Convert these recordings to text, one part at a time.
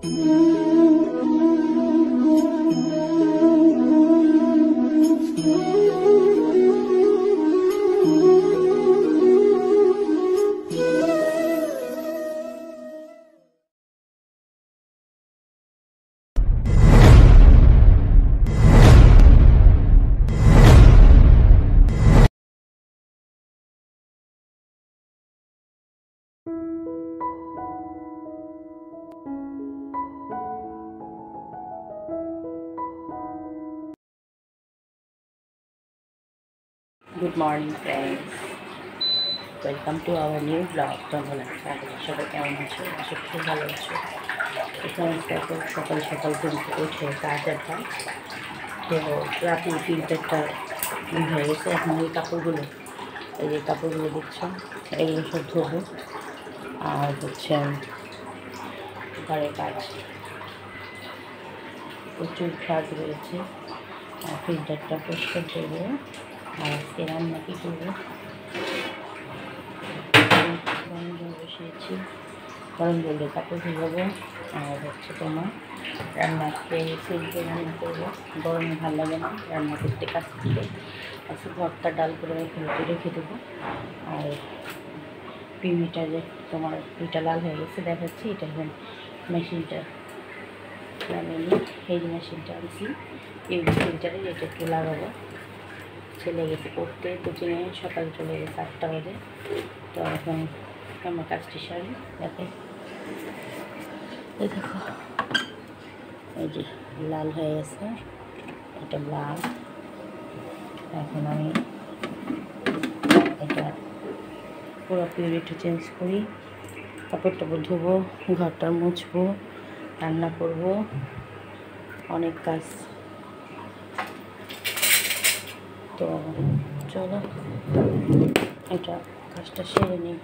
Good morning friends, welcome to our new vlog. তোমরা সবাই কেমন আছো? আশা করি ভালো আছো। এখানে দেখো সকাল সকাল ঘুম থেকে উঠে কাজের কাজ তো রাতে ফিল্টারটা হয়ে গেছে। এখন এই কাপড়গুলো দেখছো এগুলো সব ধোবো আর হচ্ছে ঘরের কাজ প্রচুর কাজ রয়েছে। ফিল্টারটা পরিষ্কার করবো আর আজকে রান্না কী করবো, গরম জল বসিয়েছি, গরম জলে কাপড় ভিজাবো আর হচ্ছে তোমার রান্নাতে ফ্রিজে রান্না করবো। গরমে ভালো লাগে না রান্না করতে, কাজ করতে। আজকে ভর্তা ডাল করে রেখে দেবো। আর পিমিটা যে তোমার পিঠা লাল হয়ে গেছে দেখাচ্ছি, এটা এখন মেশিনটা লাগাইনি, এই মেশিনটা আনছি এই ফিল্টারে, এটা একটু লাগাবো। ছেলে গেছে পড়তে, কোচিংয়ে সকালে চলে গেছে 8টা বাজে। তো এখন আমার কাজটি সারি দেখে এই দেখো, এই যে লাল হয়ে গেছে, এটা লাল। এখন আমি এটা পুরো পিউরিটা চেঞ্জ করি, কাপড় টাপড় ধোবো, ঘরটা মুছবো, রান্না করবো, অনেক কাজ। তো চলো এটা কাজটা সেরে নিই।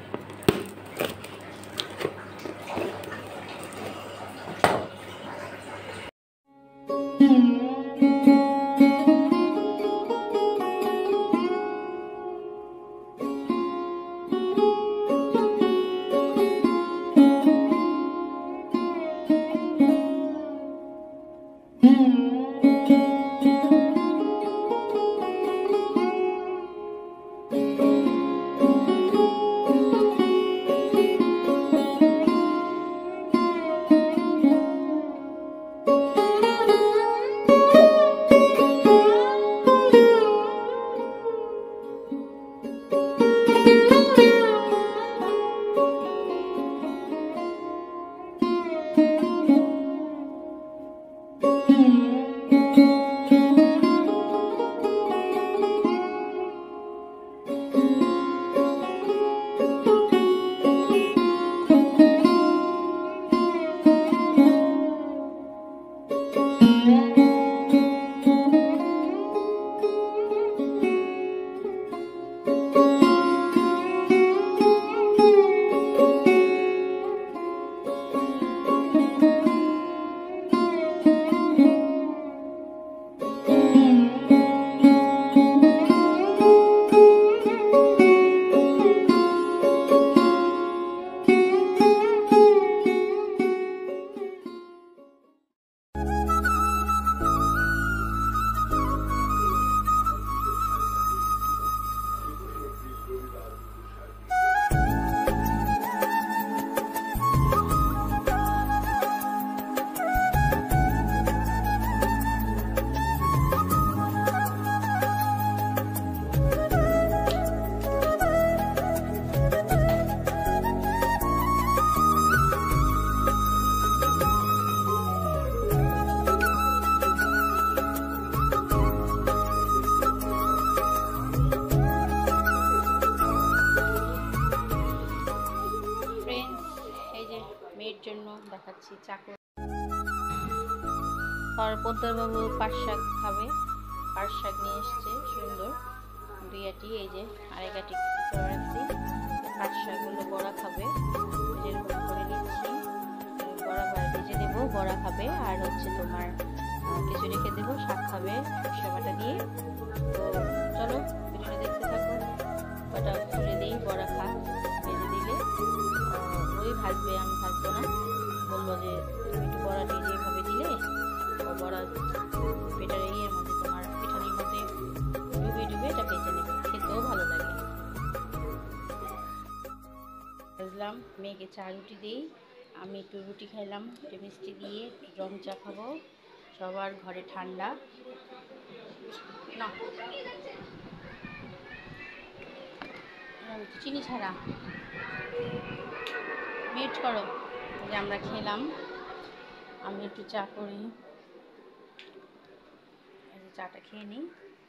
জন্য দেখাচ্ছি চাকর আর পদ্মারবাবু পাট শাক খাবে, পাট শাক নিয়ে এসছে সুন্দর দুই আটি, এই যে আরেক আটি করে রাখছি। পাট শাকগুলো বড়া খাবে, যেরকম করে নিচ্ছি, বড়া ভেজে দেবো, বড়া খাবে। আর হচ্ছে তোমার কিছু রেখে দেবো, শাক খাবে সরষে বাটা দিয়ে। তো চলো ভিডিওটা দেখতে থাকো। ওটা খুলে দিই, বড়া খা, ভেজে দিলে ওই ভাজবে, আমি ভাজবো না, বললো যে তুমি একটু বড়া সবাইকে চা রুটি দিই। আমি একটু রুটি খাইলাম, একটু মিষ্টি দিয়ে একটু রং চা খাবো। সবার ঘরে ঠান্ডা না, চিনি ছাড়া মিউট করো। যে আমরা খেলাম, আমি একটু চা করি, এই যে চাটা খেয়ে নিই।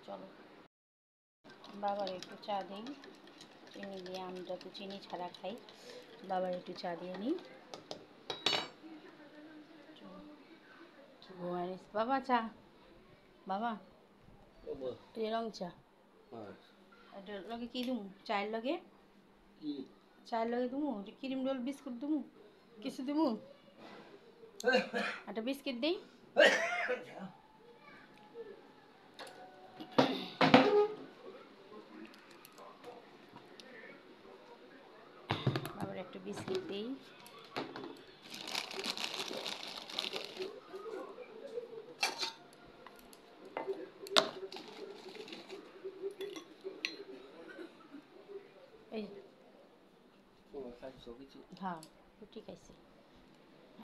চলো বাবার একটু চা দিই চিনি দিয়ে, আমি তো চিনি ছাড়া খাই। বাবার একটু চা দিয়ে নিই। বাবা চা, বাবা এই রং চা এটার লগে কি দুমু? চায়ের লগে চায়ের লগে দুমু ক্রিম রোল বিস্কুট দুমু, কিছু দুমু? একটা বিস্কিট দিই। আবার একটা বিস্কিট দিই। এই হ্যাঁ রুটি খাইছি,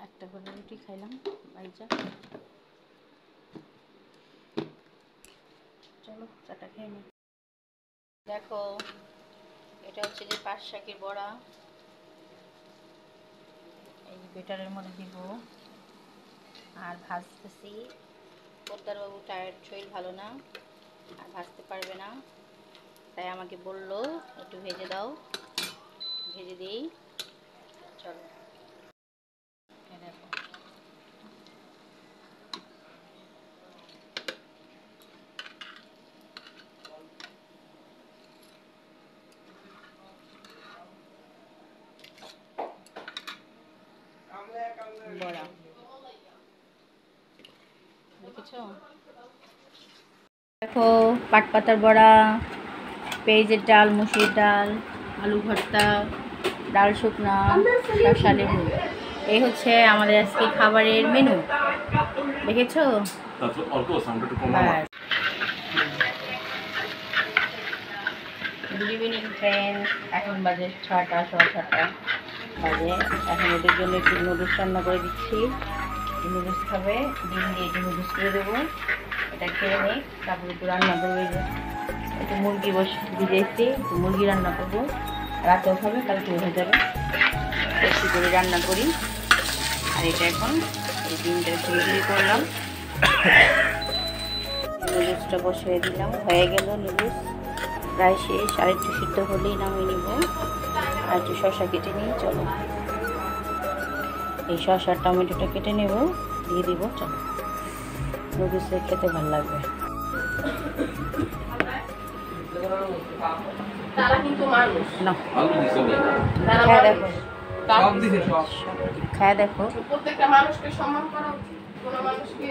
একটা করে রুটি খাইলাম ভাইজা। চলো চাটা খেয়ে নিই। দেখো এটা হচ্ছে যে পাট শাকের বড়া, এই বেটারের মধ্যে দিব আর ভাজতেছি। পোদ্দারবাবু টায়ার্ড, শরীর ভালো না আর ভাজতে পারবে না, তাই আমাকে বললো একটু ভেজে দাও, ভেজে দিই। চলো দেখো বড়া দেখেছো। দেখো পাট পাতার বড়া, পেঁয়াজের ডাল, মুসুরির ডাল, আলু ভর্তা, ডাল শুকনা, শসা লেবু, এই হচ্ছে আমাদের আজকে খাবারের মেনু। দেখেছো? গুড ইভিনিং ফ্রেন্ডস, এখন বাজে 6টা, 6:30 বাজে। এখন ওদের জন্য একটু নুডলস রান্না করে দিচ্ছি। নুডলস খাবে, ডিম দিয়ে একটু নুডলস করে দেবো। এটা খেয়ে নেই, তারপরে একটু রান্না করবো। একটু মুরগি ভিজেছি, একটু মুরগি রান্না করবো, রাতেও খাবে, কালকে হয়ে যাবে। একটু করে রান্না করি। আর এটা এখন এই ডিমটা ঝুড়ি করলাম, নুডলসটা বসিয়ে দিলাম, হয়ে গেল নুডলস প্রায় শেষ। আর একটু সিদ্ধ হলেই নামিয়ে নিব। আর একটু শসা কেটে নিই। চলো এই শসা টমেটোটা কেটে নেব, দিয়ে দিব। চলো নুডলসে খেতে ভালো লাগবে। খায় দেখো, প্রত্যেকটা মানুষকে সম্মান করা উচিত। কোনো মানুষকে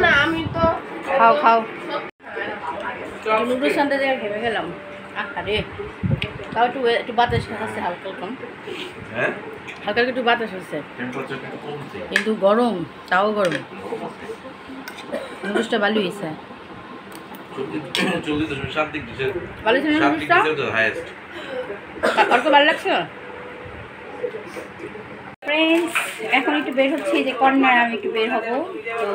না আমি তো খাও খাও নুডলস আনতে যাই ভেবে গেলাম। আরে তাও একটু বাতাস আছে হালকা কম, হালকা একটু বাতাস আছে, কিন্তু গরম, তাও গরম। নুডলসটা ভালো হয়েছে, অল্প ভালো লাগছে। ফ্রেন্ডস এখন একটু বের হচ্ছে, যে কর্নার আমি একটু বের হবো। তো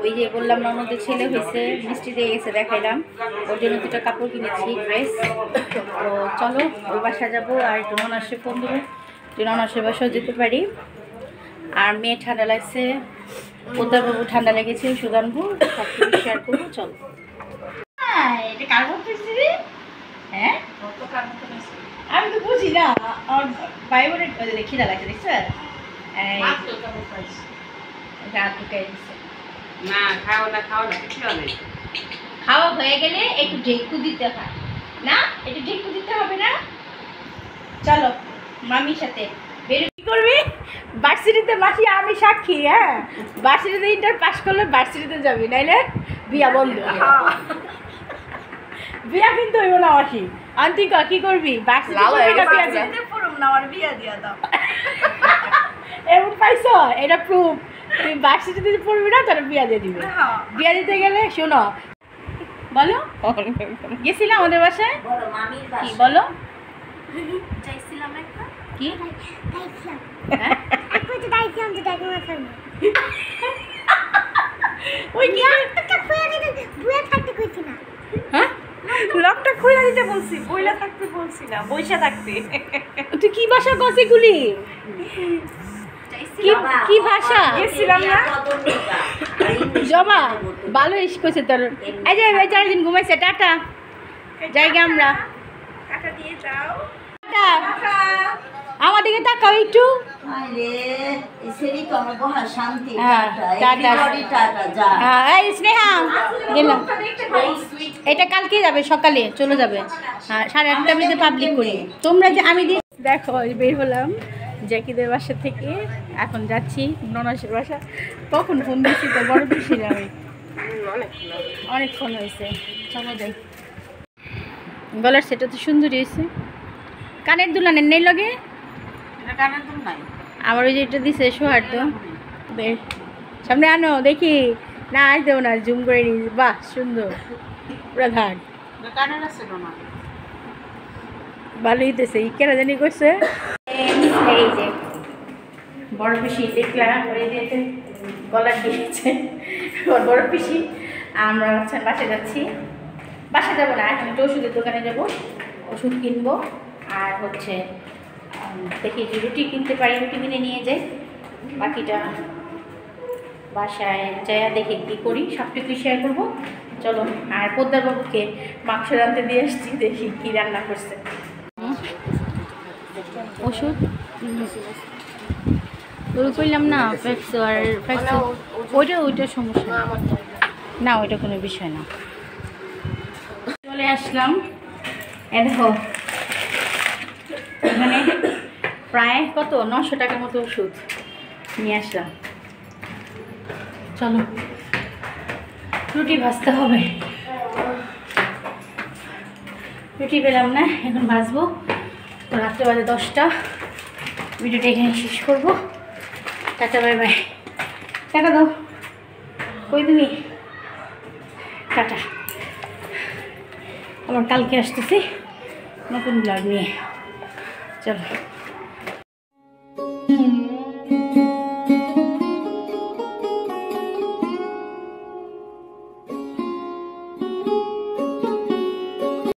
ওই যে বললাম ননদের ছেলে হয়েছে, মিষ্টি দিয়ে গেছে, দেখাইলাম। ওর জন্য দুটো কাপড় কিনেছি, ড্রেস। তো চলো ওই বাসা যাবো, আর একটু ননাসে ফোন দেবো, একটু ননাসের বাসাও যেতে পারি। আর মেয়ে ঠান্ডা লাগছে, পোদ্দারবাবু ঠান্ডা লেগেছে, ওষুধ আনবো, সব কিছু শেয়ার করবো। চলো এটা কার করতেছি রে? হ্যাঁ আমি তো বুঝি না, আমার ভাই বোনের খিদা লাগছে, দেখছো? খাওয়া হয়ে গেলে একটু ঢেকু দিতে হয় না, একটু ঢেকু দিতে হবে না। চলো মামির সাথে বের করবি ভার্সিটিতে, মাসি আমি সাক্ষী। হ্যাঁ ভার্সিটিতে ইন্টার পাস করলে ভার্সিটিতে যাবি, নাইলে বিয়া বন্ধ। বিয়া কিন্তু হইব না মাসি। আন্টি কি করবি এমন পাইছো এটা প্রুফ তুই বাক্সিতে পড়বি না তাহলে বিয়া দিয়ে দিবে বিয়া দিতে গেলে শোনো বলো গেছিলাম আমাদের বাসায় কি বলো কি ওই কি হ্যাঁ লকটা খুলে দিতে বলছি বইলা থাকতে বলছি না বইসা থাকতে তুই কি ভাষা কসে গুলি কি ভাষা গেছিলাম না জমা ভালো ইস কইছে তোর এই যে বেচারা দিন ঘুমাইছে টাটা জায়গা আমরা টাকা দিয়ে যাও টাটা আমার দিকে তাকাও একটু এই স্নেহা গেলাম এটা কালকে যাবে সকালে চলে যাবে 8:30টার মধ্যে পাবলিক করি তোমরা যে আমি দেখো বের হলাম জ্যাকিদের বাসা থেকে এখন যাচ্ছি ননাসের বাসা কখন ফোন দিচ্ছি তো বড় খুশি আমি অনেকক্ষণ হয়েছে চলো যাই গলার সেটা তো সুন্দরী হয়েছে কানের দুলানের নেই লগে আমার ওই যে এটা দিছে সোহার তো সামনে আনো দেখি না আস দেবো না জুম করে নি বাহ সুন্দর পুরা ঘাট ভালোই দিতেছে কেনা জানি করছে এই যে বড় পিসি দেখলাম গলার দিয়েছে বড় পিসি আমরা হচ্ছে বাসায় যাচ্ছি বাসায় যাবো না এখন একটু ওষুধের দোকানে যাবো ওষুধ কিনবো আর হচ্ছে দেখি যে রুটি কিনতে পারি রুটি কিনে নিয়ে যাই বাকিটা বাসায় যাইয়া দেখি কী করি সবটুকুই শেয়ার করবো চলো আর পোদ্দার বাবুকে মাংস রাঁধতে দিয়ে আসছি দেখি কী রান্না করছে ওষুধ করলাম না ফ্যাক্সো আর ফ্যাক্সো ওইটা সমস্যা না ওইটা কোনো বিষয় না চলে আসলাম দেখো এখানে প্রায় কত 900 টাকার মতো ওষুধ নিয়ে আসলাম চলো রুটি ভাজতে হবে রুটি পেলাম না এখন ভাজবো তো রাত্রে বাজে 10টা ভিডিওটা এখানে শেষ করবো টাটা বাই বাই টাটা দাও কই তুমি টাটা আমার কালকে আসতেছি নতুন ব্লগ নিয়ে চলো